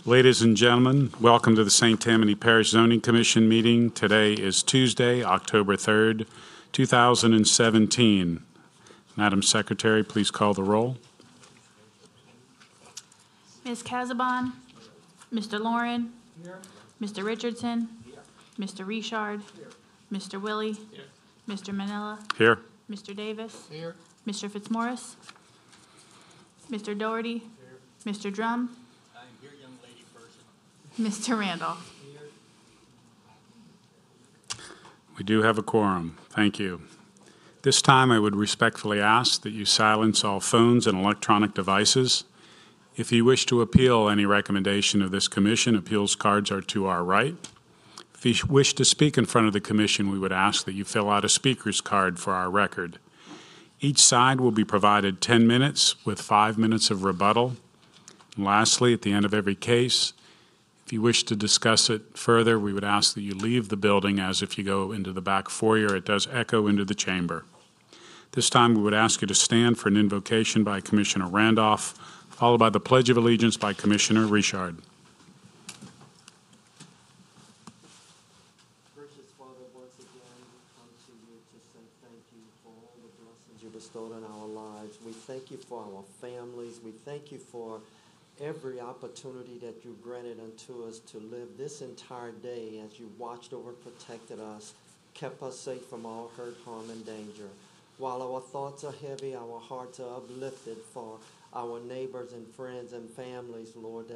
Ladies and gentlemen, welcome to the St. Tammany Parish Zoning Commission meeting. Today is Tuesday, October 3rd, 2017. Madam Secretary, please call the roll. Ms. Casabon, Mr. Lauren, here. Mr. Richardson, here. Mr. Richard, here. Mr. Willie, here. Mr. Manila, here. Mr. Davis, here. Mr. Fitzmaurice, Mr. Doherty, here. Mr. Drum, I'm here, young lady person. Mr. Randolph. Here. We do have a quorum. Thank you. This time I would respectfully ask that you silence all phones and electronic devices. If you wish to appeal any recommendation of this commission, appeals cards are to our right. If you wish to speak in front of the commission, we would ask that you fill out a speaker's card for our record. Each side will be provided 10 minutes with 5 minutes of rebuttal. And lastly, at the end of every case, if you wish to discuss it further, we would ask that you leave the building, as if you go into the back foyer, it does echo into the chamber. This time we would ask you to stand for an invocation by Commissioner Randolph, followed by the Pledge of Allegiance by Commissioner Richard. Gracious Father, once again, we come to you to say thank you for all the blessings you bestowed on our lives. We thank you for our families. We thank you for every opportunity that you granted unto us to live this entire day as you watched over and protected us, kept us safe from all hurt, harm, and danger. While our thoughts are heavy, our hearts are uplifted for our neighbors and friends and families, Lord,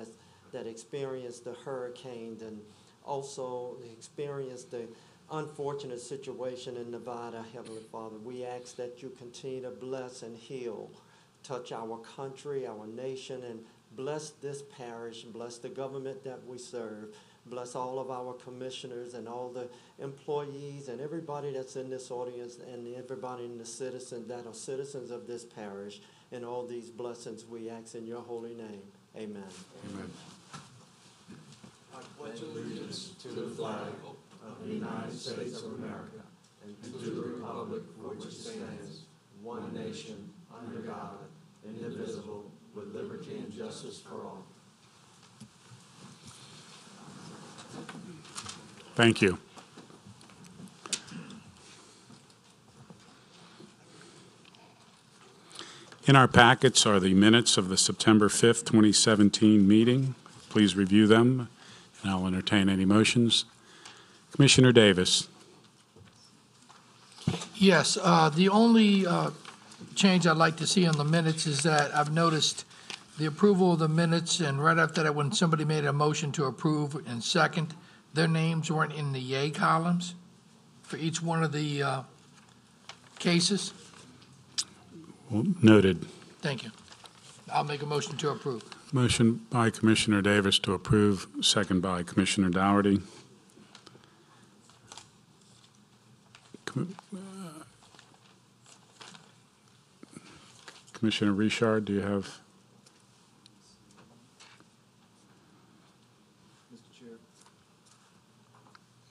that experienced the hurricanes and also experienced the unfortunate situation in Nevada, Heavenly Father. We ask that you continue to bless and heal, touch our country, our nation, and bless this parish, bless the government that we serve, bless all of our commissioners and all the employees and everybody that's in this audience and everybody in the citizens that are citizens of this parish. And all these blessings we ask in your holy name. Amen. Amen. I pledge allegiance to the flag of the United States of America and to the republic for which it stands, one nation, under God, indivisible, with liberty and justice for all. Thank you. In our packets are the minutes of the September 5th, 2017 meeting. Please review them, and I'll entertain any motions. Commissioner Davis. Yes, the only change I'd like to see on the minutes is that I've noticed the approval of the minutes, and right after that, when somebody made a motion to approve and second, their names weren't in the yay columns for each one of the cases. Well, noted. Thank you. I'll make a motion to approve. Motion by Commissioner Davis to approve, second by Commissioner Dougherty. Commissioner Richard, do you have? Mr. Chair.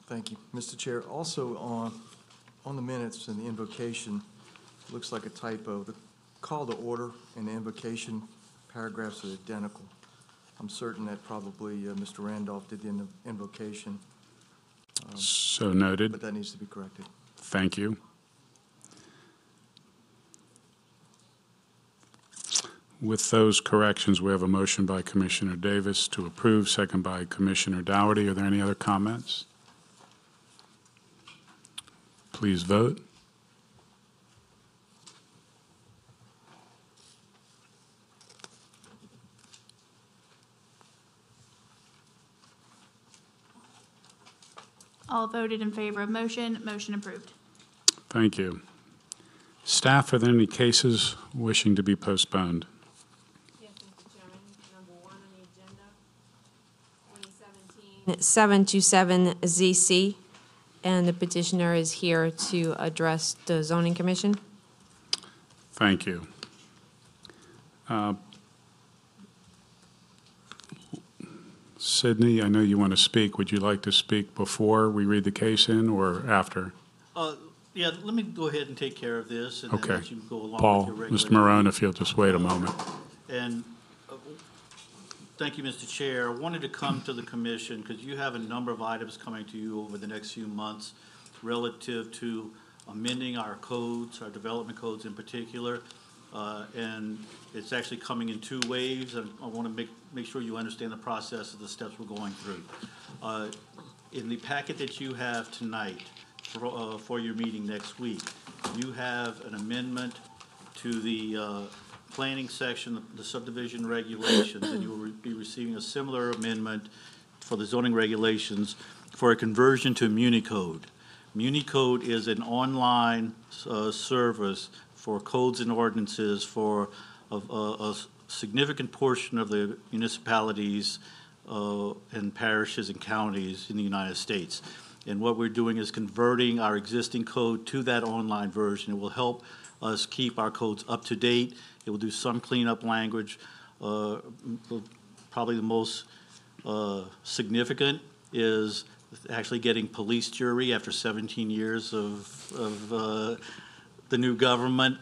Thank you. Mr. Chair, also on the minutes and the invocation, looks like a typo. The call to order and the invocation paragraphs are identical. I'm certain that probably Mr. Randolph did the invocation. So noted. But that needs to be corrected. Thank you. With those corrections, we have a motion by Commissioner Davis to approve, second by Commissioner Dougherty. Are there any other comments? Please vote. All voted in favor of motion. Motion approved. Thank you. Staff, are there any cases wishing to be postponed? Yes, Mr. Chairman. Number 1 on the agenda, 2017 727ZC, and the petitioner is here to address the Zoning Commission. Thank you. Sydney, I know you want to speak. Would you like to speak before we read the case in or after? Yeah, let me go ahead and take care of this, and Okay. then let you go along Paul, with your regular. Mr. Morone, if you'll just wait a moment. And Thank you, Mr. Chair. I wanted to come to the commission because you have a number of items coming to you over the next few months relative to amending our codes, our development codes in particular. And it's actually coming in 2 waves, and I want to make sure you understand the process of the steps we're going through. In the packet that you have tonight for your meeting next week, you have an amendment to the planning section, the subdivision regulations, and you will be receiving a similar amendment for the zoning regulations for a conversion to MuniCode. MuniCode is an online service for codes and ordinances for a significant portion of the municipalities and parishes and counties in the United States. And what we're doing is converting our existing code to that online version. It will help us keep our codes up to date. It will do some cleanup language. Probably the most significant is actually getting police jury after 17 years of the new government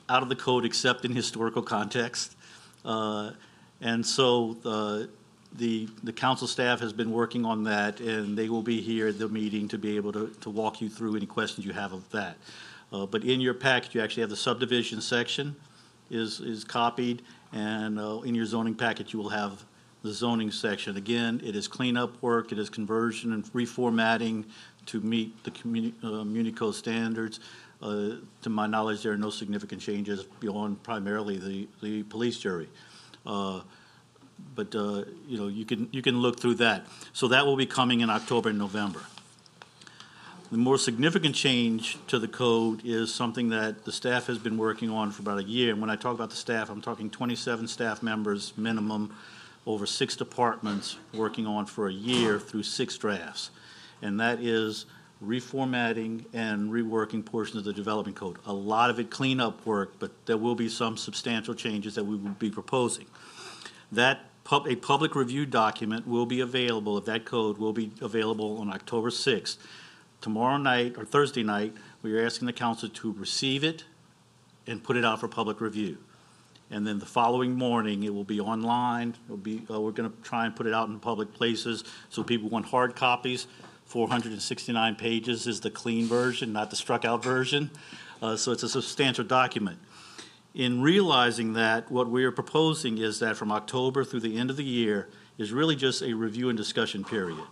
out of the code except in historical context. And so the council staff has been working on that, and they will be here at the meeting to be able to walk you through any questions you have of that. But in your package, you actually have the subdivision section is copied, and in your zoning package, you will have the zoning section. Again, it is cleanup work, it is conversion and reformatting to meet the MuniCode standards. To my knowledge, there are no significant changes beyond primarily the police jury. But you know, you can look through that. So that will be coming in October and November. The more significant change to the code is something that the staff has been working on for about a year. And when I talk about the staff, I'm talking 27 staff members minimum, over 6 departments working on for a year through 6 drafts. And that is reformatting and reworking portions of the development code. A lot of it cleanup work, but there will be some substantial changes that we will be proposing. A public review document will be available, that code will be available on October 6th. Tomorrow night, or Thursday night, we are asking the council to receive it and put it out for public review. And then the following morning, it will be online. It'll be, we're going to try and put it out in public places. So people want hard copies. 469 pages is the clean version, not the struck out version. So it's a substantial document. In realizing that, what we are proposing is that from October through the end of the year is really just a review and discussion period,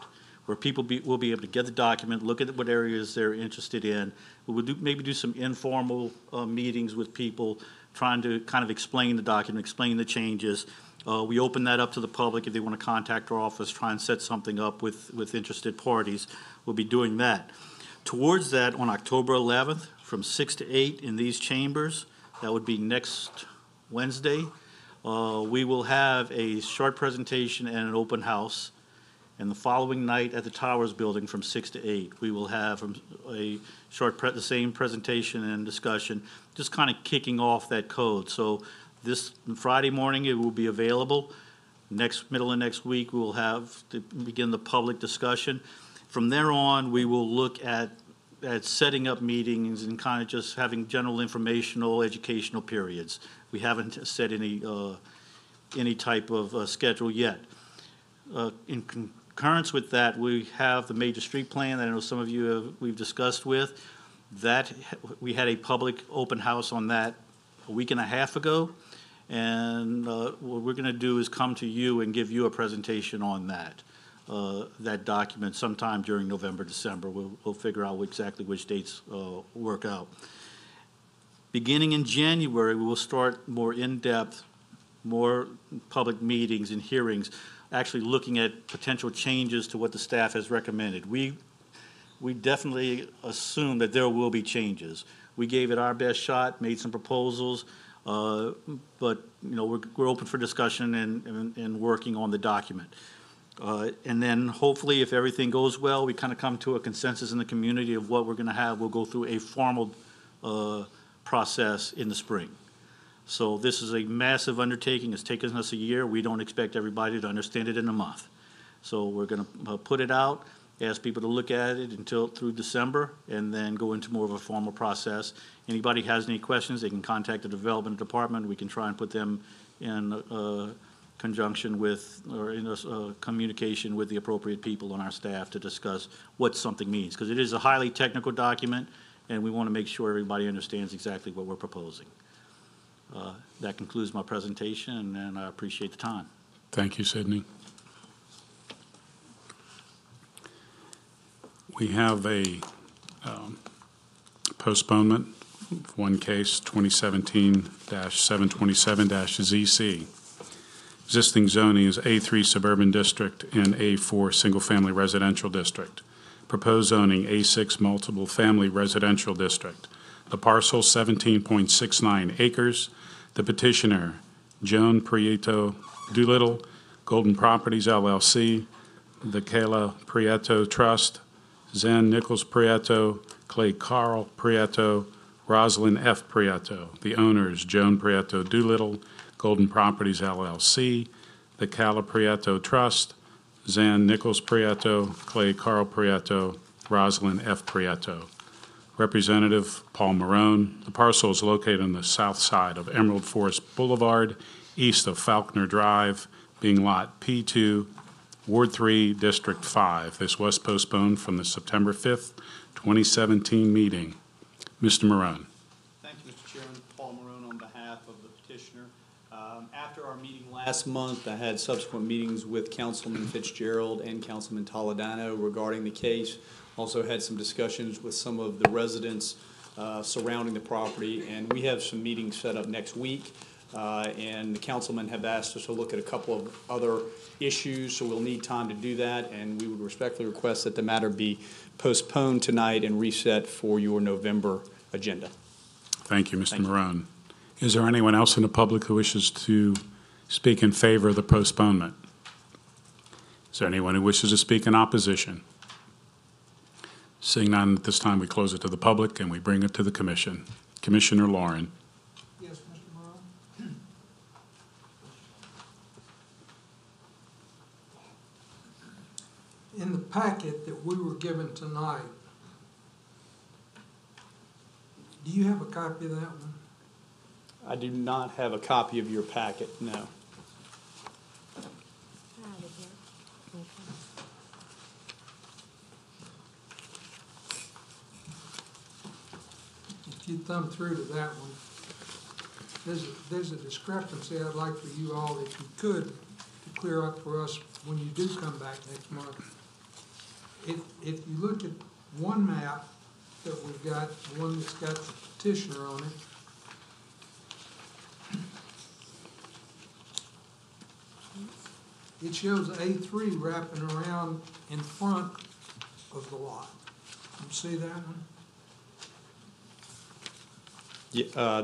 where people will be able to get the document, look at what areas they're interested in. We will maybe do some informal meetings with people, trying to kind of explain the document, explain the changes. We open that up to the public if they want to contact our office, try and set something up with interested parties. We'll be doing that. Towards that, on October 11th, from 6 to 8 in these chambers, that would be next Wednesday, we will have a short presentation and an open house. And the following night at the Towers building from 6 to 8, we will have a short, the same presentation and discussion, just kind of kicking off that code. So this Friday morning, it will be available. Middle of next week, we will have to begin the public discussion. From there on, we will look at setting up meetings and kind of just having general informational, educational periods. We haven't set any type of schedule yet. In concurrence with that, we have the major street plan that I know some of you we've discussed with. That we had a public open house on that a week and a half ago, and what we're going to do is come to you and give you a presentation on that document sometime during November, December. We'll figure out exactly which dates work out. Beginning in January, we will start more in-depth, more public meetings and hearings, actually looking at potential changes to what the staff has recommended. We definitely assume that there will be changes. We gave it our best shot, made some proposals, but you know, we're open for discussion and working on the document. And then hopefully, if everything goes well, we kind of come to a consensus in the community of what we're going to have. We'll go through a formal process in the spring. So this is a massive undertaking. It's taken us a year. We don't expect everybody to understand it in a month. So we're going to put it out, ask people to look at it through December, and then go into more of a formal process. Anybody has any questions, they can contact the development department. We can try and put them in conjunction with, or in communication with the appropriate people on our staff to discuss what something means, because it is a highly technical document, and we want to make sure everybody understands exactly what we're proposing. That concludes my presentation, and I appreciate the time. Thank you, Sidney. We have a postponement of one case, 2017-727-ZC. Existing zoning is A3 Suburban District and A4 Single Family Residential District. Proposed zoning A6 Multiple Family Residential District. The parcel 17.69 acres. The petitioner, Joan Prieto Doolittle, Golden Properties LLC, the Kayla Prieto Trust, Zen Nichols Prieto, Clay Carl Prieto, Rosalind F. Prieto. The owners, Joan Prieto Doolittle, Golden Properties LLC, the Kayla Prieto Trust, Zan Nichols Prieto, Clay Carl Prieto, Rosalind F. Prieto. Representative Paul Marone. The parcel is located on the south side of Emerald Forest Boulevard, east of Faulkner Drive, being Lot P2, Ward 3, District 5. This was postponed from the September 5th, 2017 meeting. Mr. Marone. Thank you, Mr. Chairman. Paul Marone on behalf of the petitioner. After our meeting last month, I had subsequent meetings with Councilman Fitzgerald and Councilman Toledano regarding the case. Also had some discussions with some of the residents surrounding the property, and we have some meetings set up next week. And the councilmen have asked us to look at a couple of other issues, so we'll need time to do that, and we would respectfully request that the matter be postponed tonight and reset for your November agenda. Thank you, Mr. Marone. Is there anyone else in the public who wishes to speak in favor of the postponement? Is there anyone who wishes to speak in opposition? Seeing none, at this time we close it to the public and we bring it to the commission. Commissioner Lauren. Yes, Mr. Morrow. In the packet that we were given tonight, do you have a copy of that one? I do not have a copy of your packet, no. If you thumb through to that one, there's a discrepancy I'd like for you all, if you could, to clear up for us when you do come back next month. If you look at one map that we've got, the one that's got the petitioner on it, it shows A3 wrapping around in front of the lot. You see that one?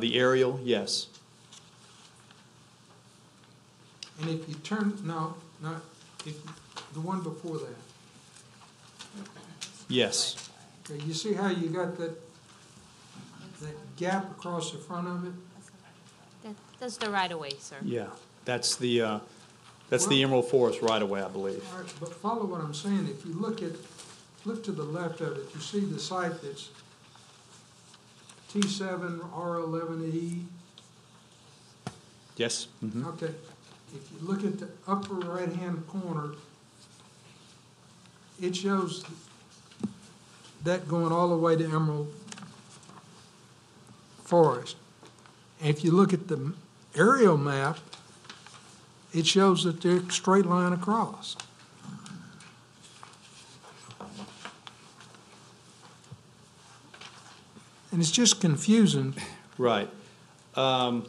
The aerial, yes. And if you turn, no, not, if, the one before that. Yes. Okay, you see how you got that gap across the front of it? That's the right-of-way, sir. Yeah, that's the Emerald Forest right away, I believe. All right, but follow what I'm saying. If you look to the left of it, you see the site that's T7 R11E. Yes? Mhm. Okay, if you look at the upper right-hand corner, it shows that going all the way to Emerald Forest. And if you look at the aerial map, it shows that they're a straight line across. And it's just confusing. Right. I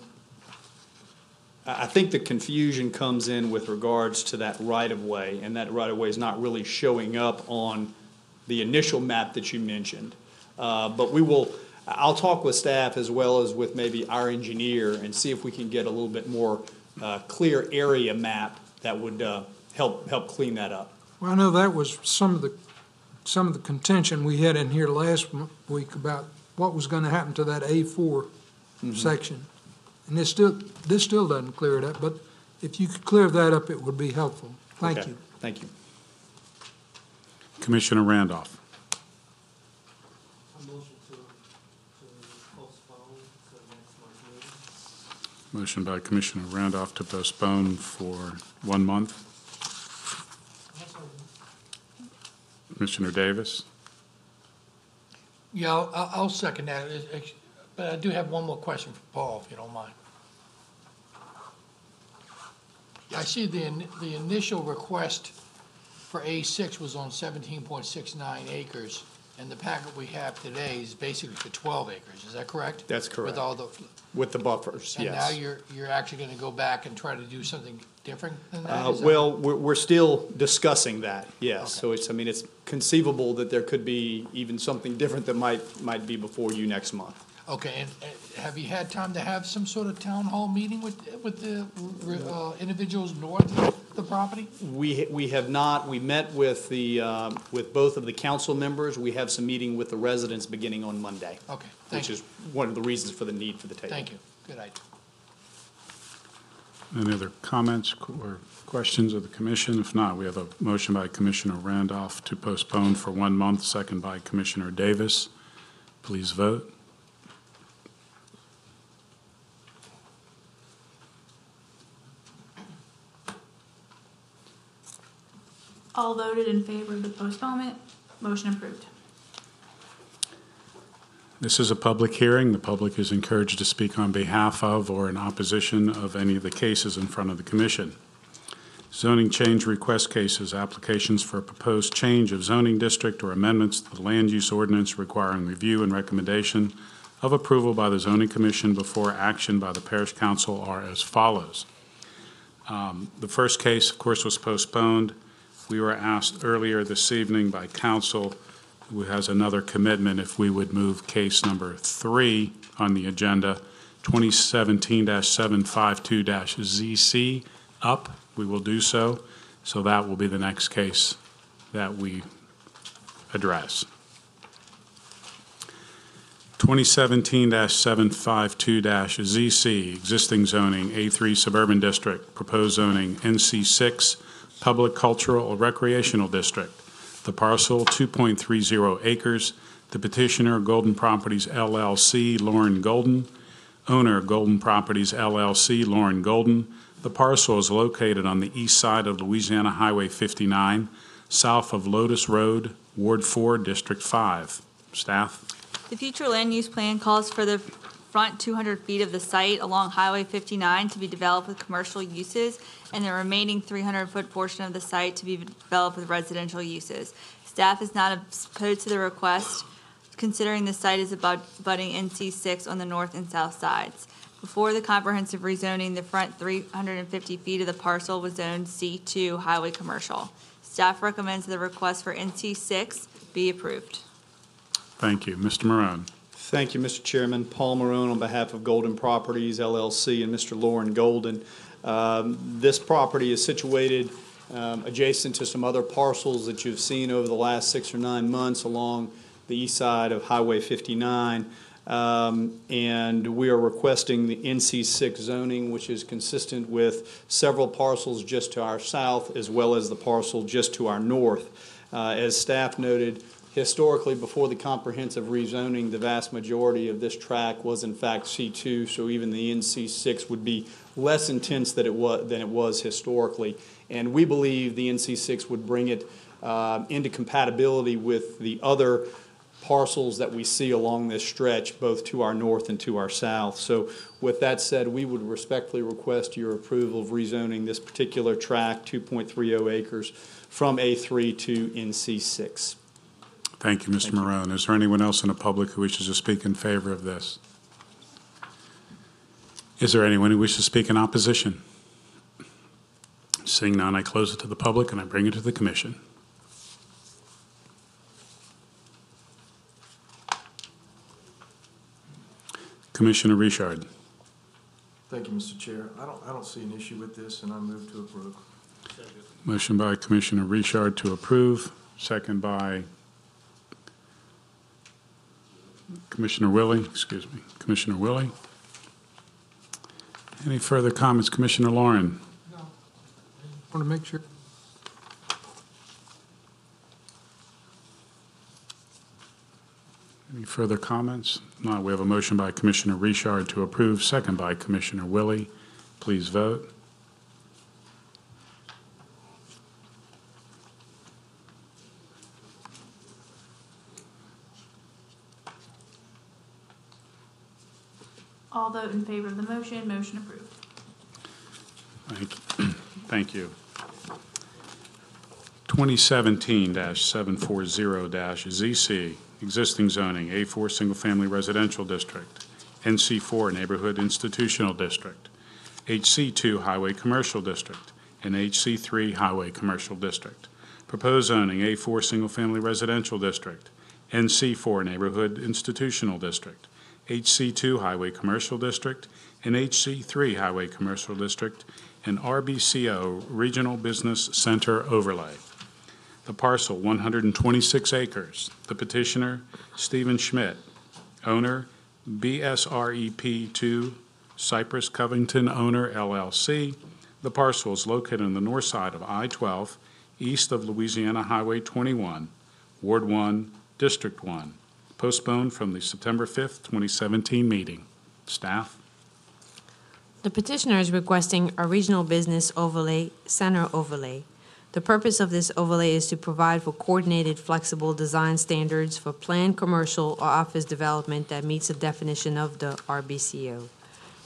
think the confusion comes in with regards to that right-of-way, and that right-of-way is not really showing up on the initial map that you mentioned. But I'll talk with staff as well as with maybe our engineer and see if we can get a little bit more clear area map that would help clean that up. Well, I know that was some of the contention we had in here last week about what was going to happen to that A4 section. And this still doesn't clear it up, but if you could clear that up, it would be helpful. Thank Okay. you. Thank you. Commissioner Randolph. A motion to postpone to next month's Motion by Commissioner Randolph to postpone for 1 month. Commissioner Davis? Yeah, I'll second that, but I do have one more question for Paul, if you don't mind. I see the initial request for A6 was on 17.69 acres, and the packet we have today is basically for 12 acres, is that correct? That's correct. With all the, With the buffers, and now yes. you're actually gonna go back and try to do something different than that? Is that- Well, we're still discussing that, yes. Okay. So it's conceivable that there could be even something different that might be before you next month. Okay, and have you had time to have some sort of town hall meeting with the individuals north of the property? We have not. We met with with both of the council members. We have some meeting with the residents beginning on Monday. Okay, Which thank you, is one of the reasons for the need for the table. thank you, good idea. Any other comments or questions of the commission? If not, we have a motion by Commissioner Randolph to postpone for 1 month, second by Commissioner Davis. Please vote. All voted in favor of the postponement. Motion approved. This is a public hearing. The public is encouraged to speak on behalf of or in opposition of any of the cases in front of the commission. Zoning change request cases, applications for a proposed change of zoning district or amendments to the land use ordinance requiring review and recommendation of approval by the zoning commission before action by the parish council are as follows. The first case, of course, was postponed. We were asked earlier this evening by council, who has another commitment, if we would move case number 3 on the agenda, 2017-752-ZC up. We will do so. So that will be the next case that we address. 2017-752-ZC, existing zoning, A3 Suburban District, proposed zoning, NC6, Public Cultural or Recreational District. The parcel, 2.30 acres. The petitioner, Golden Properties LLC, Lauren Golden. Owner, Golden Properties LLC, Lauren Golden. The parcel is located on the east side of Louisiana Highway 59, south of Lotus Road, Ward 4, District 5. Staff? The future land use plan calls for the front 200 feet of the site along Highway 59 to be developed with commercial uses and the remaining 300-foot portion of the site to be developed with residential uses. Staff is not opposed to the request, considering the site is abutting NC6 on the north and south sides. Before the comprehensive rezoning, the front 350 feet of the parcel was zoned C2 Highway Commercial. Staff recommends the request for NC6 be approved. Thank you. Mr. Marone. Thank you, Mr. Chairman. Paul Marone on behalf of Golden Properties LLC and Mr. Lauren Golden. This property is situated adjacent to some other parcels that you've seen over the last 6 or 9 months along the east side of Highway 59. And we are requesting the NC6 zoning, which is consistent with several parcels just to our south as well as the parcel just to our north. As staff noted, historically, before the comprehensive rezoning, the vast majority of this tract was in fact C2, so even the NC6 would be less intense than it was historically. And we believe the NC6 would bring it into compatibility with the other parcels that we see along this stretch, both to our north and to our south. So with that said, we would respectfully request your approval of rezoning this particular tract, 2.30 acres, from A3 to NC6. Thank you, Mr. Marone. Is there anyone else in the public who wishes to speak in favor of this? Is there anyone who wishes to speak in opposition? Seeing none, I close it to the public and I bring it to the commission. Commissioner Richard. Thank you, Mr. Chair. I don't see an issue with this, and I move to approve. Motion by Commissioner Richard to approve, second by Commissioner Willie. Commissioner Willie. Any further comments? Commissioner Lauren. No. I want to make sure. Any further comments? No, we have a motion by Commissioner Richard to approve, second by Commissioner Willie. Please vote. All vote in favor of the motion. Motion approved. Thank you. 2017-740-ZC, existing zoning, A4 Single-Family Residential District, NC4 Neighborhood Institutional District, HC2 Highway Commercial District, and HC3 Highway Commercial District. Proposed zoning, A4 Single-Family Residential District, NC4 Neighborhood Institutional District, HC2 Highway Commercial District, and HC3 Highway Commercial District, and RBCO Regional Business Center Overlay. The parcel, 126 acres. The petitioner, Stephen Schmidt. Owner, BSREP2 Cypress Covington Owner LLC. The parcel is located on the north side of I-12, east of Louisiana Highway 21, Ward 1, District 1. Postponed from the September 5th, 2017 meeting. Staff? The petitioner is requesting a regional business overlay, center overlay. The purpose of this overlay is to provide for coordinated, flexible design standards for planned commercial or office development that meets the definition of the RBCO.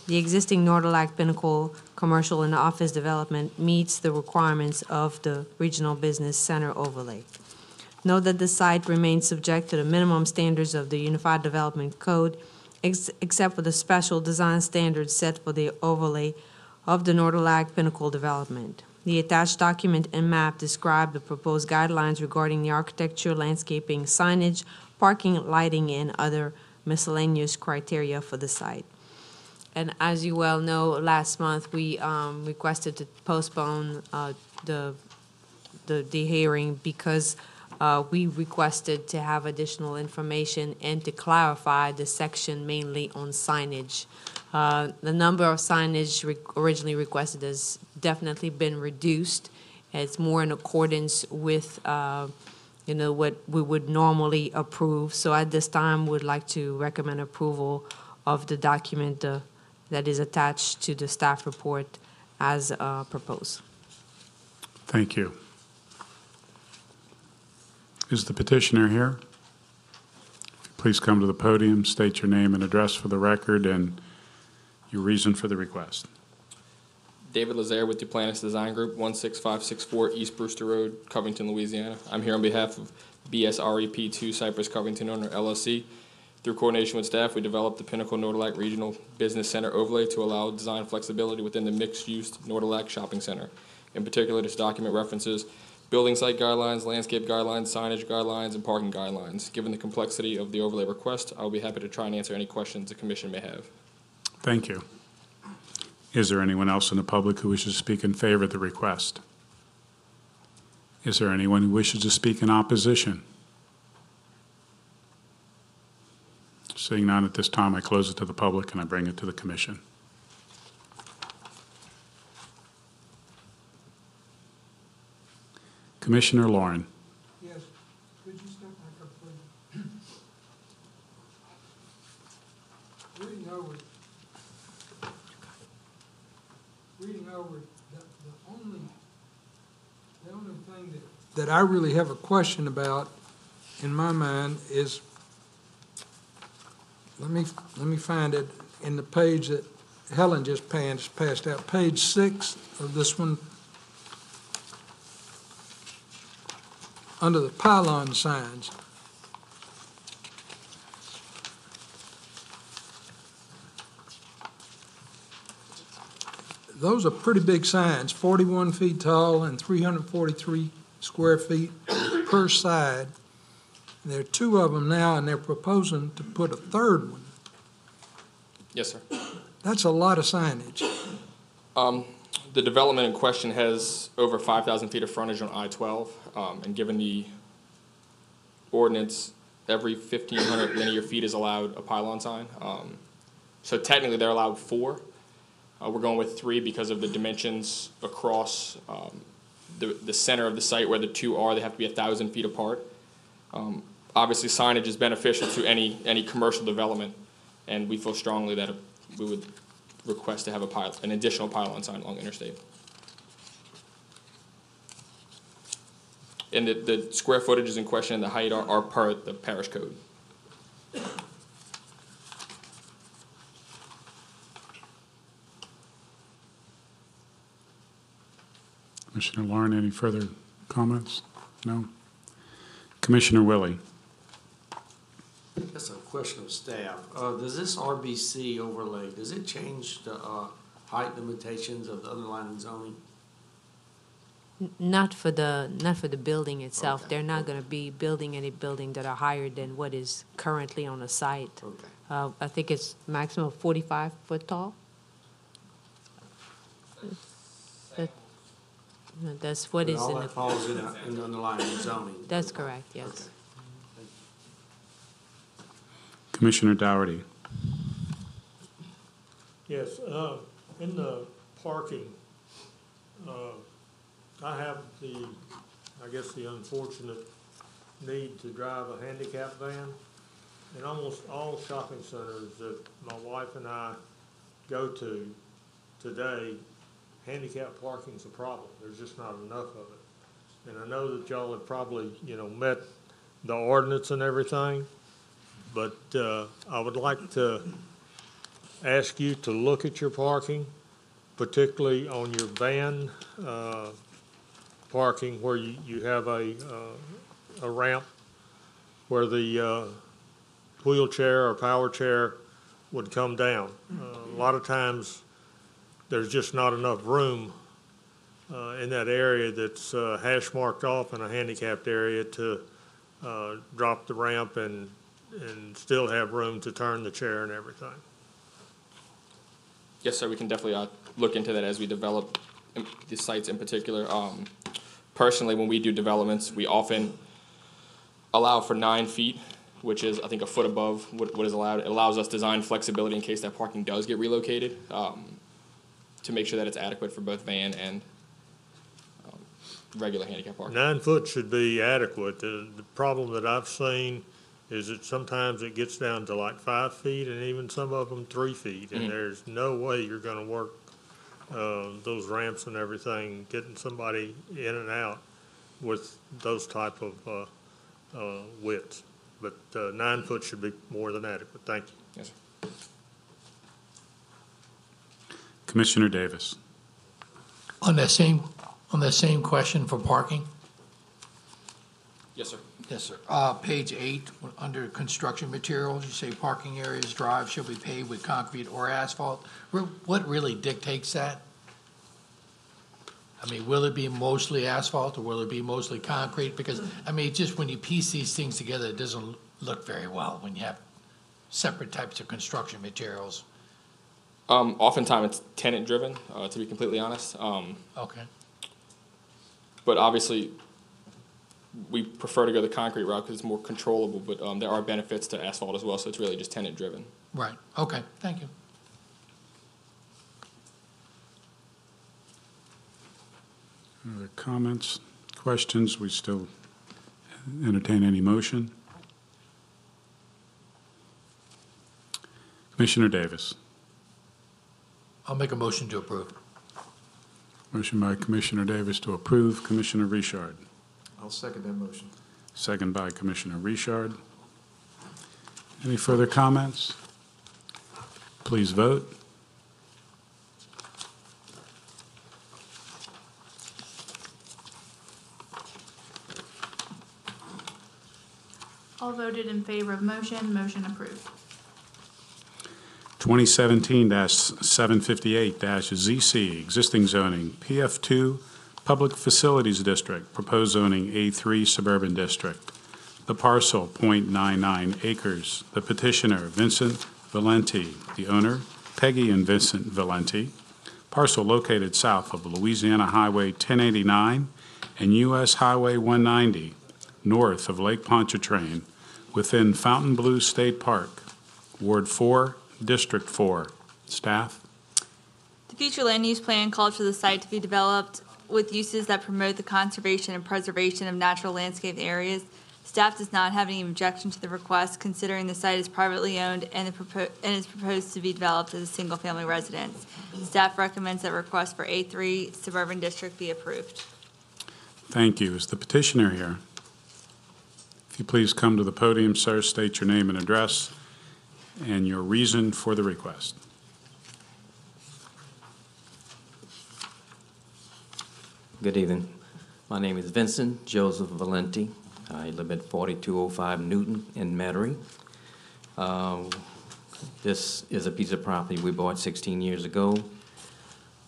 The existing Norderlac Pinnacle commercial and office development meets the requirements of the regional business center overlay. Note that the site remains subject to the minimum standards of the Unified Development Code, except for the special design standards set for the overlay of the Norderlac Pinnacle development. The attached document and map describe the proposed guidelines regarding the architecture, landscaping, signage, parking, lighting, and other miscellaneous criteria for the site. And as you well know, last month we requested to postpone the hearing because we requested to have additional information and to clarify the section mainly on signage. The number of signage originally requested has definitely been reduced. It's more in accordance with, what we would normally approve. So at this time, we'd like to recommend approval of the document that is attached to the staff report as proposed. Thank you. Is the petitioner here? Please come to the podium, state your name and address for the record, and your reason for the request. David Lazare with Duplantis Design Group, 16564 East Brewster Road, Covington, Louisiana. I'm here on behalf of BSREP2 Cypress Covington Owner LLC. Through coordination with staff, we developed the Pinnacle Norderlac Regional Business Center overlay to allow design flexibility within the mixed-use Norderlac Shopping Center. In particular, this document references building site guidelines, landscape guidelines, signage guidelines, and parking guidelines. Given the complexity of the overlay request, I will be happy to try and answer any questions the Commission may have. Thank you. Is there anyone else in the public who wishes to speak in favor of the request? Is there anyone who wishes to speak in opposition? Seeing none at this time, I close it to the public and I bring it to the Commission. Commissioner Lauren. Yes, could you step back up, please? Reading over the only thing that I really have a question about in my mind is, let me find it in the page that Helen just passed out, page 6 of this one, under the pylon signs. Those are pretty big signs, 41 feet tall and 343 square feet per side. There are 2 of them now, and they're proposing to put a 3rd one. Yes, sir. That's a lot of signage. The development in question has over 5,000 feet of frontage on I-12, and given the ordinance, every 1,500 linear feet is allowed a pylon sign. So technically, they're allowed 4. We're going with 3 because of the dimensions across the center of the site where the 2 are. They have to be 1,000 feet apart. obviously signage is beneficial to any commercial development, and we feel strongly that we would request to have an additional pylon sign along Interstate. And the square footages in question and the height are per the parish code. Commissioner Lauren, any further comments? No? Commissioner Willie. That's a question of staff. Does this RBC overlay, does it change the height limitations of the underlying zoning? Not for the building itself. Okay. They're not going to be building any building that are higher than what is currently on the site. Okay. I think it's maximum 45 foot tall. That's what But is all in that the, falls in the underlying zoning? that's correct, yes. Okay. Commissioner Dougherty. Yes, in the parking, I have I guess the unfortunate need to drive a handicap van. In almost all shopping centers that my wife and I go to today, handicap parking's a problem. There's just not enough of it. And I know that y'all have probably, met the ordinance and everything, but I would like to ask you to look at your parking, particularly on your van parking where you have a ramp where the wheelchair or power chair would come down. A lot of times there's just not enough room in that area that's hash marked off in a handicapped area to drop the ramp and still have room to turn the chair and everything. Yes, sir, we can definitely look into that as we develop the sites in particular. Personally, when we do developments, we often allow for 9 feet, which is, I think, a foot above what is allowed. It allows us design flexibility in case that parking does get relocated, to make sure that it's adequate for both van and regular handicap parking. 9 foot should be adequate. The problem that I've seen is that sometimes it gets down to like 5 feet and even some of them 3 feet. And there's no way you're gonna work those ramps and everything, getting somebody in and out with those type of widths. But 9 foot should be more than adequate. Thank you. Yes, sir. Commissioner Davis. On that same question for parking? Yes, sir. Yes, sir. Page 8, under construction materials, you say parking areas, drives shall be paved with concrete or asphalt. What really dictates that? I mean, will it be mostly asphalt or will it be mostly concrete? Because, I mean, just when you piece these things together, it doesn't look very well when you have separate types of construction materials. Oftentimes it's tenant driven, to be completely honest. Okay. But obviously, we prefer to go the concrete route because it's more controllable, but there are benefits to asphalt as well, so it's really just tenant driven. Right. Okay. Thank you. Other comments, questions? We still entertain any motion? Commissioner Davis. I'll make a motion to approve. Motion by Commissioner Davis to approve. Commissioner Richard. I'll second that motion. Second by Commissioner Richard. Any further comments? Please vote. All voted in favor of motion approved. 2017-758-ZC, existing zoning, PF2, Public Facilities District, proposed zoning A3 Suburban District. The parcel, .99 acres. The petitioner, Vincent Valenti. The owner, Peggy and Vincent Valenti. Parcel located south of Louisiana Highway 1089 and U.S. Highway 190, north of Lake Pontchartrain, within Fontainebleau State Park, Ward 4, District 4. Staff? The future land use plan calls for the site to be developed with uses that promote the conservation and preservation of natural landscape areas. Staff does not have any objection to the request, considering the site is privately owned and is proposed to be developed as a single-family residence. Staff recommends that request for A3 Suburban District be approved. Thank you. Is the petitioner here? If you please come to the podium, sir, state your name and address and your reason for the request. Good evening. My name is Vincent Joseph Valenti. I live at 4205 Newton in Metairie. This is a piece of property we bought 16 years ago.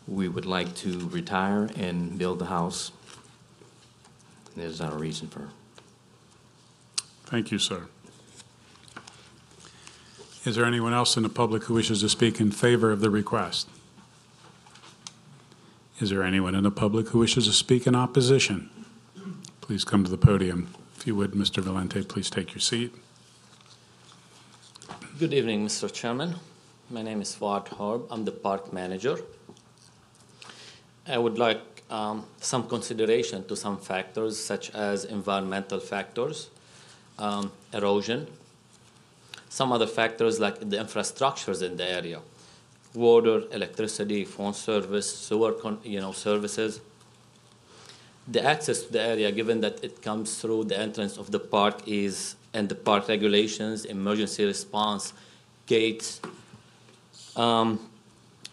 We would like to retire and build a house. There's our reason for it. Thank you, sir. Is there anyone else in the public who wishes to speak in favor of the request? Is there anyone in the public who wishes to speak in opposition? Please come to the podium. If you would, Mr. Valente, please take your seat. Good evening, Mr. Chairman. My name is Fuad Harb. I'm the park manager. I would like some consideration to some factors such as environmental factors, erosion, some other factors like the infrastructures in the area, water, electricity, phone service, sewer services. The access to the area, given that it comes through the entrance of the park and the park regulations, emergency response, gates.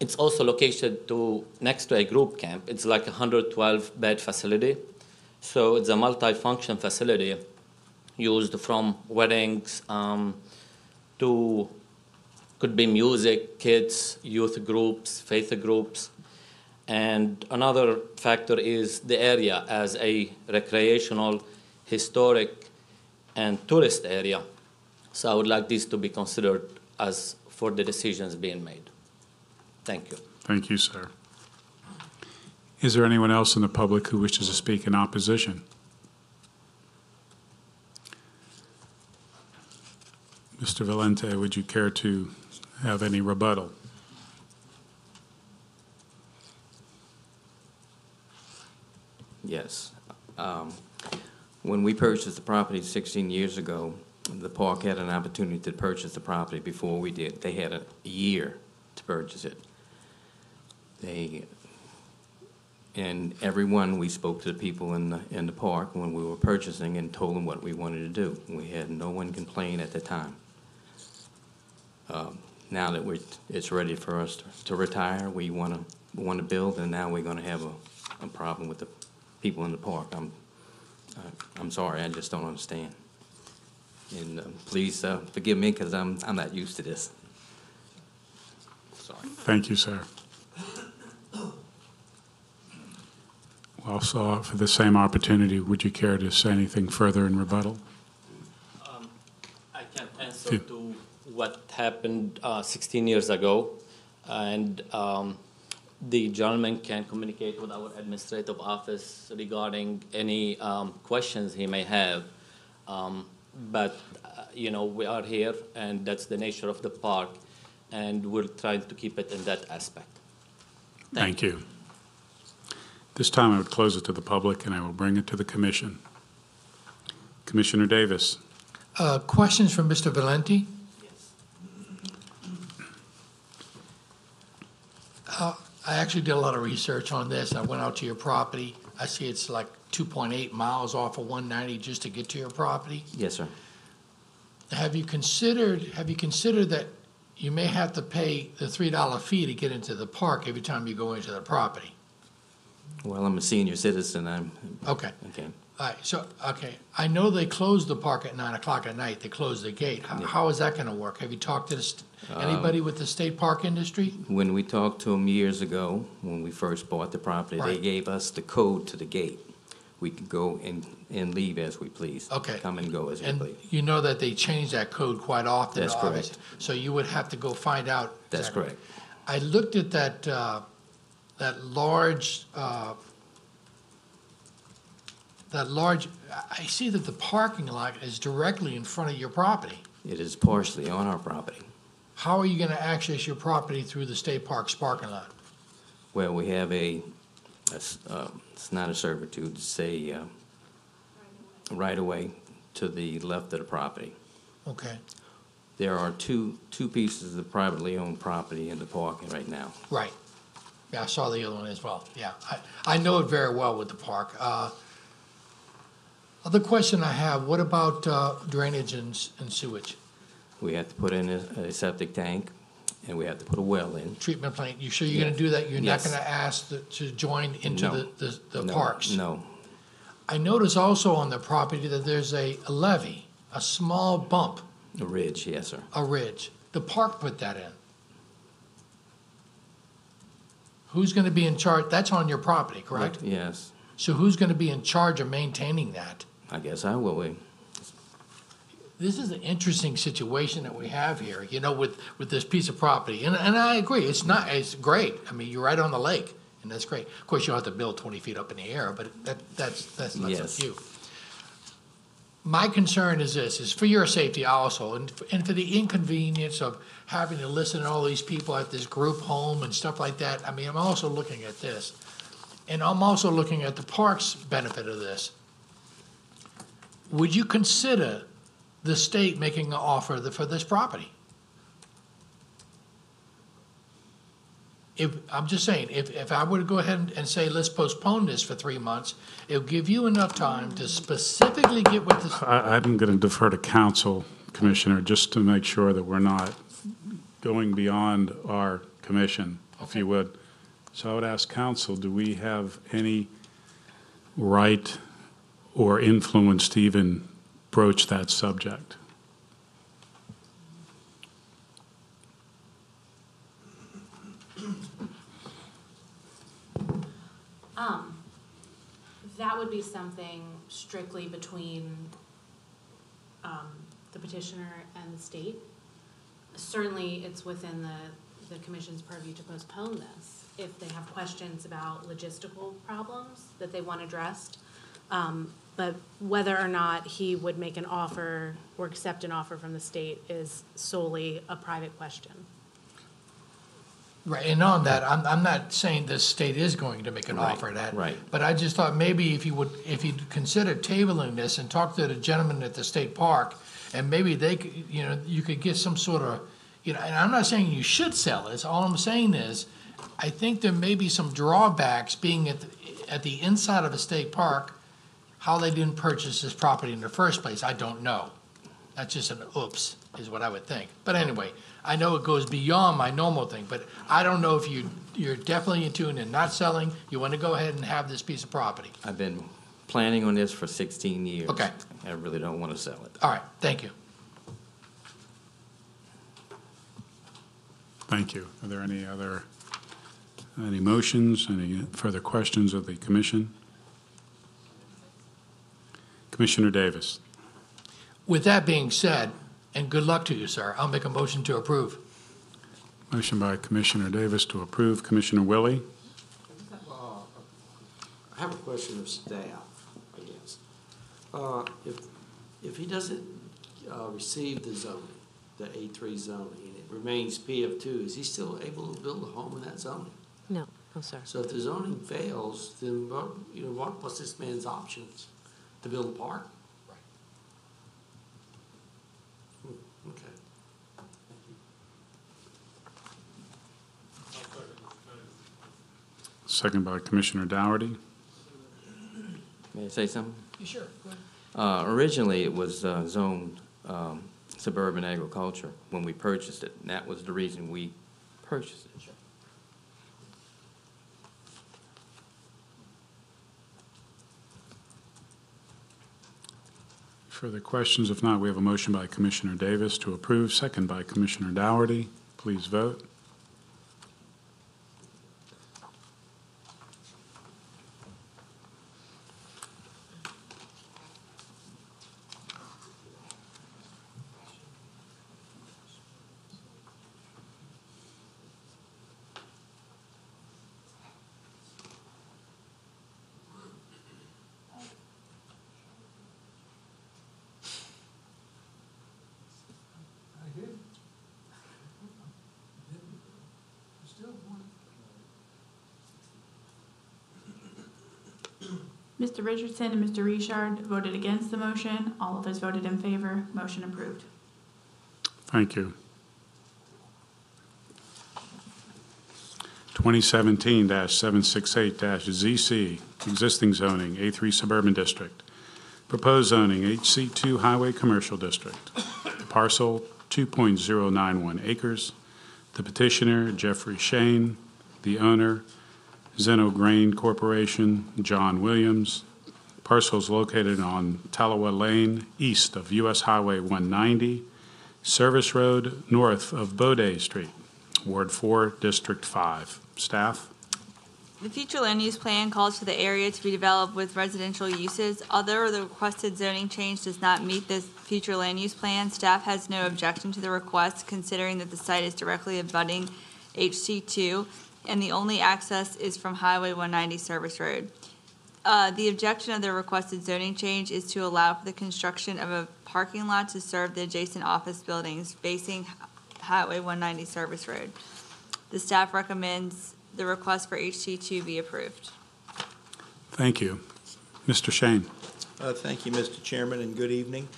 It's also located next to a group camp. It's like a 112-bed facility. So it's a multi-function facility used from weddings to could be music, kids, youth groups, faith groups. And another factor is the area as a recreational, historic, and tourist area. So I would like these to be considered as for the decisions being made. Thank you. Thank you, sir. Is there anyone else in the public who wishes to speak in opposition? Mr. Valente, would you care to have any rebuttal? Yes. When we purchased the property 16 years ago, the park had an opportunity to purchase the property before we did. They had a year to purchase it. And everyone, we spoke to the people in the park when we were purchasing and told them what we wanted to do. We had no one complain at the time. Now that it's ready for us to retire, we want to build, and now we're going to have a problem with the people in the park. I'm sorry, I just don't understand. And please forgive me because I'm not used to this. Sorry. Thank you, sir. Also, for the same opportunity, would you care to say anything further in rebuttal? I can answer to what happened 16 years ago, and the gentleman can communicate with our administrative office regarding any questions he may have. But we are here, and that's the nature of the park, and we're trying to keep it in that aspect. Thank you. This time I would close it to the public, and I will bring it to the commission. Commissioner Davis. Questions from Mr. Valenti? I actually did a lot of research on this. I went out to your property. I see it's like 2.8 miles off of 190 just to get to your property. Yes, sir. Have you considered that you may have to pay the $3 fee to get into the park every time you go into the property? Well, I'm a senior citizen. Okay. Okay. All right, so, okay, I know they close the park at 9 o'clock at night. They close the gate. How is that going to work? Have you talked to anybody with the state park industry? When we talked to them years ago, when we first bought the property, they Right. gave us the code to the gate. We could go and leave as we please. Okay. Come and go as we And please. you know that they change that code quite often. That's obviously. correct. So you would have to go find out. That's exactly. correct. I looked at that large, I see that the parking lot is directly in front of your property. It is partially on our property. How are you going to access your property through the state park's parking lot? Well, we have it's not a servitude, it's a right-of-way to the left of the property. Okay, There are two pieces of privately owned property in the park right now. right. Yeah, I saw the other one as well, yeah. I know it very well with the park. Other question I have, what about drainage and sewage? We have to put in a septic tank, and we have to put a well in. Treatment plant, you sure you're gonna Yes. do that? You're not Yes. gonna ask to join into No. the No, parks? No, I notice also on the property that there's a levee, a small bump, a ridge, yes, sir. a ridge. The park put that in. Who's gonna be in charge? That's on your property, correct? Yes, So who's gonna be in charge of maintaining that? I guess I will be. This is an interesting situation that we have here, you know, with this piece of property. And I agree, it's great. I mean, you're right on the lake, and that's great. Of course, you don't have to build 20 feet up in the air, but that's up Yes. to you. My concern is this, is for your safety also, and for the inconvenience of having to listen to all these people at this group home and stuff like that. I mean, I'm also looking at this. And I'm also looking at the park's benefit of this. Would you consider the state making an offer for this property? I'm just saying, if I were to go ahead and say, let's postpone this for 3 months, it'll give you enough time to specifically get with this. I'm going to defer to council, Commissioner, just to make sure that we're not going beyond our commission, if you would. So I would ask council, do we have any right or influence to even broach that subject? That would be something strictly between the petitioner and the state. Certainly, it's within the commission's purview to postpone this if they have questions about logistical problems that they want addressed. But whether or not he would make an offer or accept an offer from the state is solely a private question. Right, and on that, I'm not saying the state is going to make an offer of that. Right. But I just thought maybe if you'd consider tabling this and talk to the gentleman at the state park, and maybe they could, you could get some sort of, and I'm not saying you should sell this, all I'm saying is, I think there may be some drawbacks being at the inside of a state park, how they didn't purchase this property in the first place, I don't know. That's just an oops, is what I would think. But anyway, I know it goes beyond my normal thing, but I don't know if you're definitely in tune and not selling, you want to go ahead and have this piece of property. I've been planning on this for 16 years. Okay. I really don't want to sell it. All right, thank you. Thank you. Are there any motions, any further questions of the commission? Commissioner Davis. With that being said, and good luck to you, sir, I'll make a motion to approve. Motion by Commissioner Davis to approve. Commissioner Willie? I have a question of staff, I guess. If he doesn't receive the zoning, the A3 zoning, and it remains PF2, is he still able to build a home in that zoning? No, no, sir. So if the zoning fails, then what's this man's options? To build a park? Okay. Second by Commissioner Dougherty. May I say something? Sure, go ahead. Originally, it was zoned suburban agriculture when we purchased it, and that was the reason we purchased it. Further questions? If not, we have a motion by Commissioner Davis to approve, second by Commissioner Dougherty. Please vote. Mr. Richardson and Mr. Richard voted against the motion. All others voted in favor. Motion approved. Thank you. 2017-768-ZC, existing zoning, A3 Suburban District. Proposed zoning, HC2 Highway Commercial District. The parcel, 2.091 acres. The petitioner, Jeffrey Shane. The owner, Zeno Grain Corporation, John Williams. Parcel is located on Talawa Lane, east of US Highway 190, Service Road, north of Bode Street, Ward 4, District 5. Staff? The future land use plan calls for the area to be developed with residential uses. Although the requested zoning change does not meet this future land use plan, staff has no objection to the request, considering that the site is directly abutting HC2, and the only access is from Highway 190 Service Road. The objection of the requested zoning change is to allow for the construction of a parking lot to serve the adjacent office buildings facing Highway 190 Service Road. The staff recommends the request for HC2 be approved. Thank you. Mr. Shane? Thank you, Mr. Chairman, and good evening.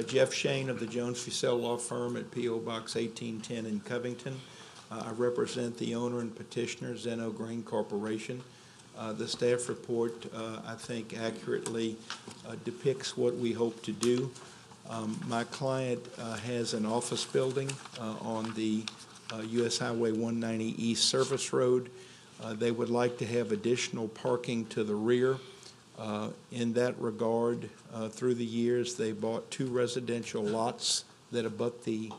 Jeff Shane of the Jones Fussell Law Firm at P.O. Box 1810 in Covington. I represent the owner and petitioner, Zeno Grain Corporation. The staff report, I think, accurately depicts what we hope to do. My client has an office building on the US Highway 190 East Service Road. They would like to have additional parking to the rear. In that regard, through the years, they bought 2 residential lots that abut the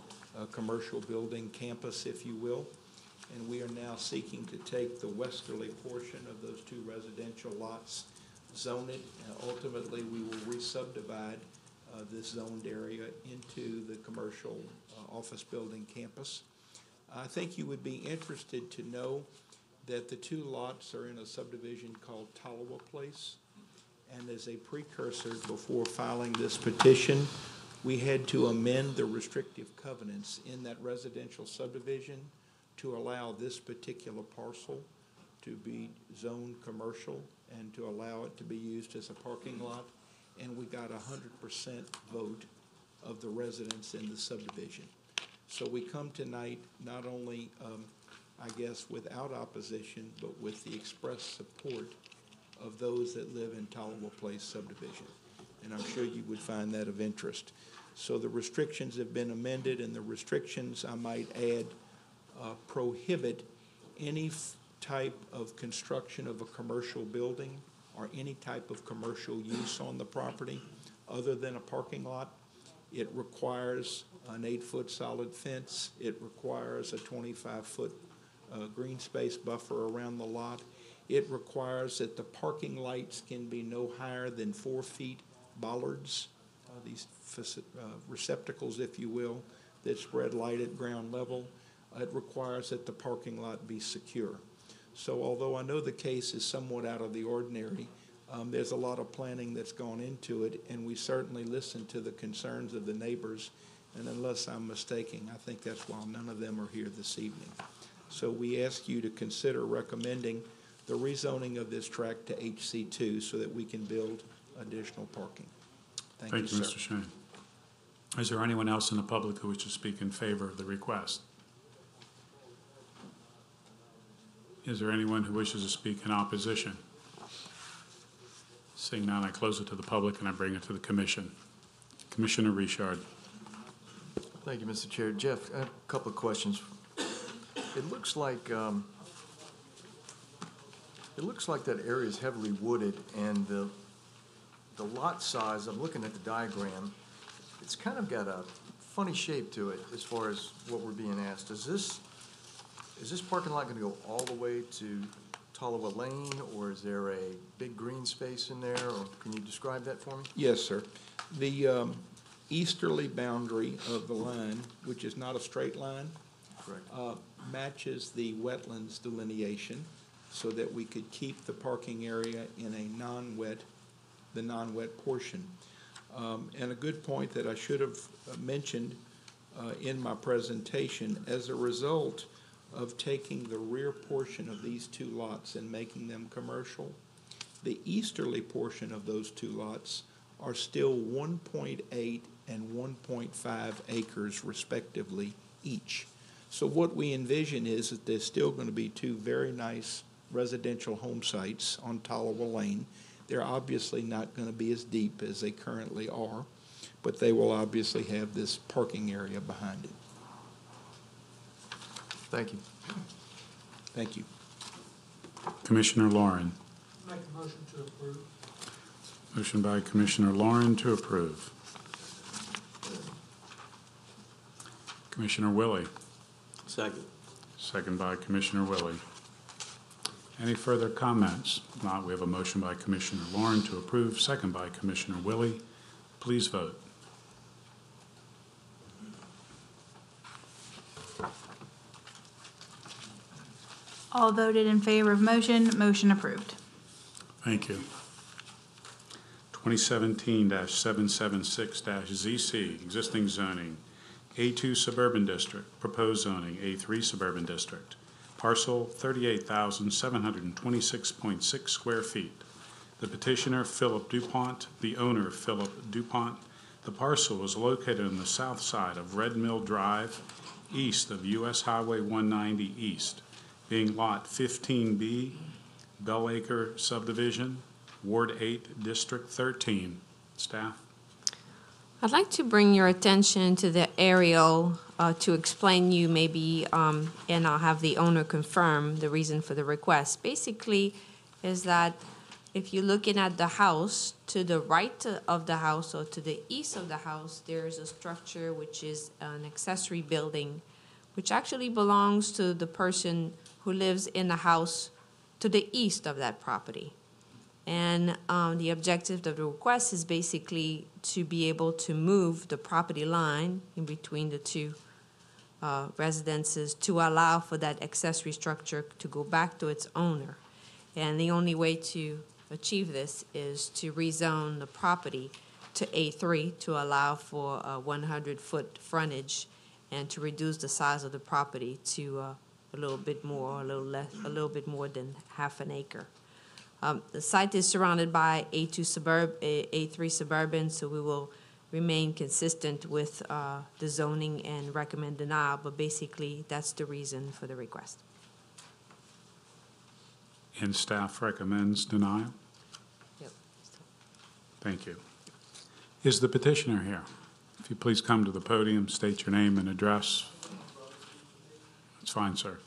commercial building campus, if you will. And we are now seeking to take the westerly portion of those 2 residential lots, zone it, and ultimately we will re-subdivide this zoned area into the commercial office building campus. I think you would be interested to know that the 2 lots are in a subdivision called Talawa Place. And as a precursor, before filing this petition, we had to amend the restrictive covenants in that residential subdivision to allow this particular parcel to be zoned commercial and to allow it to be used as a parking lot. And we got 100% vote of the residents in the subdivision. So we come tonight not only, I guess, without opposition, but with the express support of those that live in Talawa Place subdivision. And I'm sure you would find that of interest. So the restrictions have been amended, and the restrictions, I might add, prohibit any type of construction of a commercial building or any type of commercial use on the property other than a parking lot. It requires an 8-foot solid fence. It requires a 25-foot green space buffer around the lot. It requires that the parking lights can be no higher than 4 feet bollards, these receptacles, if you will, that spread light at ground level. It requires that the parking lot be secure. So although I know the case is somewhat out of the ordinary, there's a lot of planning that's gone into it, and we certainly listen to the concerns of the neighbors. And unless I'm mistaken, I think that's why none of them are here this evening. So we ask you to consider recommending the rezoning of this tract to HC2 so that we can build additional parking. Thank you, sir. Mr. Shane. Is there anyone else in the public who wishes to speak in favor of the request? Is there anyone who wishes to speak in opposition? Seeing none, I close it to the public and I bring it to the commission. Commissioner Richard. Thank you, Mr. Chair. Jeff, I have a couple of questions. It looks like that area is heavily wooded, and the lot size, I'm looking at the diagram, it's kind of got a funny shape to it as far as what we're being asked. Is this parking lot going to go all the way to Talawa Lane, or is there a big green space in there, or can you describe that for me? Yes, sir. The easterly boundary of the line, which is not a straight line, correct, matches the wetlands delineation so that we could keep the parking area in a the non-wet portion. And a good point that I should have mentioned in my presentation, as a result of taking the rear portion of these 2 lots and making them commercial, The easterly portion of those two lots are still 1.8 and 1.5 acres respectively each. So what we envision is that there's still going to be two very nice residential home sites on Tolliver Lane. They're obviously not going to be as deep as they currently are, but they will obviously have this parking area behind it. Thank you. Thank you. Commissioner Lauren. Make a motion to approve. Motion by Commissioner Lauren to approve. Commissioner Willie. Second. Second by Commissioner Willie. Any further comments? If not, we have a motion by Commissioner Lauren to approve, second by Commissioner Willie. Please vote. All voted in favor of motion. Motion approved. Thank you. 2017-776-ZC, existing zoning, A2 Suburban District, proposed zoning, A3 Suburban District, parcel 38,726.6 square feet. The petitioner, Philip DuPont, the owner, Philip DuPont. The parcel is located on the south side of Red Mill Drive, east of US Highway 190 East, being Lot 15B, Bell Acre Subdivision, Ward 8, District 13. Staff? I'd like to bring your attention to the aerial to explain you maybe, and I'll have the owner confirm the reason for the request. Basically, is that if you're looking at the house, to the right of the house or to the east of the house, there is a structure which is an accessory building, which actually belongs to the person who lives in the house to the east of that property. And the objective of the request is basically to be able to move the property line in between the two residences to allow for that accessory structure to go back to its owner. And the only way to achieve this is to rezone the property to A3 to allow for a 100-foot frontage and to reduce the size of the property to a little bit more, a little less, a little bit more than half an acre. The site is surrounded by A3 Suburban, so we will remain consistent with the zoning and recommend denial, but basically that's the reason for the request. And staff recommends denial? Yep. Thank you. Is the petitioner here? If you please come to the podium, state your name and address. That's fine, sir.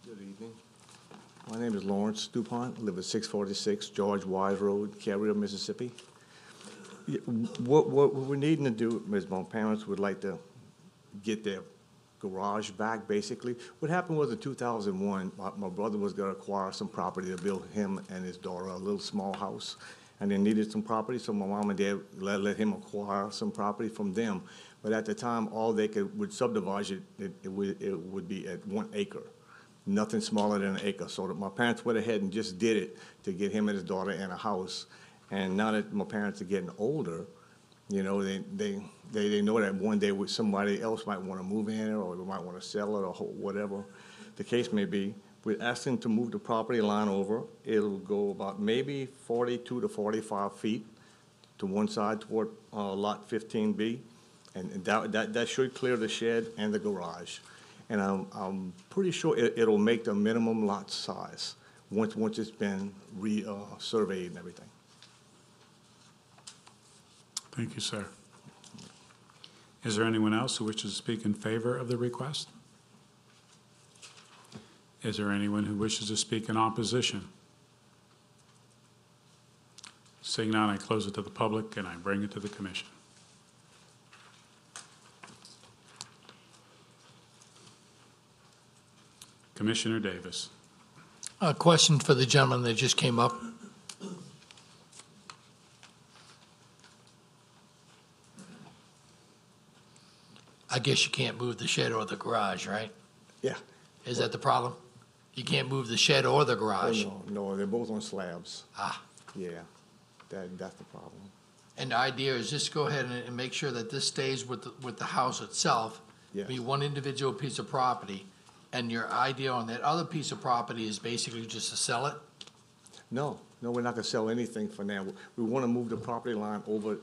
Good evening. My name is Lawrence DuPont. I live at 646 George Wise Road, Carrier, Mississippi. What we're needing to do is my parents would like to get their garage back, basically. What happened was in 2001, my brother was going to acquire some property to build him and his daughter a little small house, and they needed some property, so my mom and dad let him acquire some property from them. But at the time, all they would subdivide it would be at 1 acre. Nothing smaller than an acre. So that my parents went ahead and just did it to get him and his daughter in a house. And now that my parents are getting older, you know, they know that one day somebody else might want to move in it, or they might want to sell it, or whatever the case may be. We're asking to move the property line over. It'll go about maybe 42 to 45 feet to one side toward lot 15B, and that should clear the shed and the garage. And I'm pretty sure it'll make the minimum lot size once it's been surveyed and everything. Thank you, sir. Is there anyone else who wishes to speak in favor of the request? Is there anyone who wishes to speak in opposition? Seeing none, I close it to the public and I bring it to the commission. Commissioner Davis. A question for the gentleman that just came up. I guess you can't move the shed or the garage, right? Yeah. Is that the problem? You can't move the shed or the garage? Oh, no, they're both on slabs. Ah. Yeah, that's the problem. And the idea is just go ahead and make sure that this stays with the house itself. Yes. Be one individual piece of property, And your idea on that other piece of property is basically just to sell it? No, we're not gonna sell anything for now. We wanna move the property line over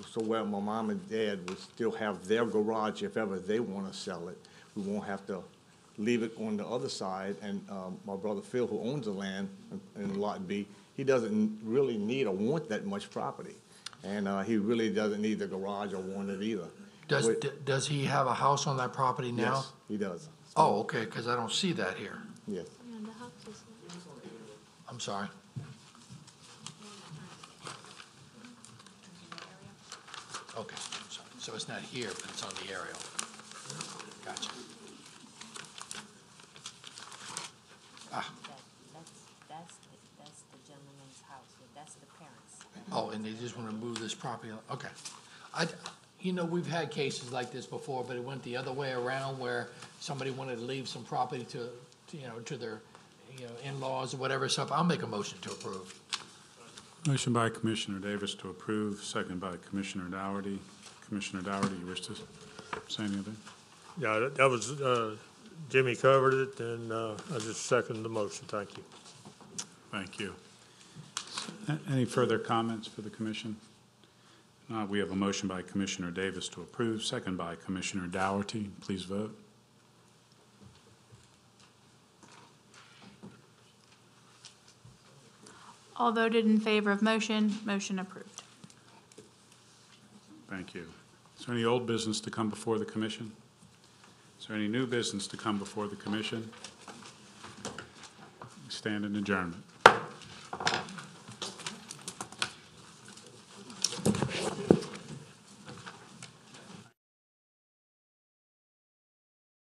so where my mom and dad would still have their garage if ever they wanna sell it. We won't have to leave it on the other side, and, my brother Phil, who owns the land in Lot B, he doesn't really need or want that much property. And, he really doesn't need the garage or want it either. Does he have a house on that property now? Yes, he does. Oh, okay, because I don't see that here. Yes. I'm sorry. Okay, I'm sorry. So it's not here, but it's on the aerial. Gotcha. Ah, That's the gentleman's house, that's the parents. oh, and they just want to move this property, okay. We've had cases like this before, but it went the other way around where somebody wanted to leave some property to their, in-laws or whatever, so I'll make a motion to approve. Motion by Commissioner Davis to approve, second by Commissioner Dougherty. Commissioner Dougherty, you wish to say anything? Yeah, that was, Jimmy covered it, and I just second the motion. Thank you. Thank you. Any further comments for the commission? We have a motion by Commissioner Davis to approve, second by Commissioner Dougherty. Please vote. All voted in favor of motion. Motion approved. Thank you. Is there any old business to come before the commission? Is there any new business to come before the commission? Stand in adjournment.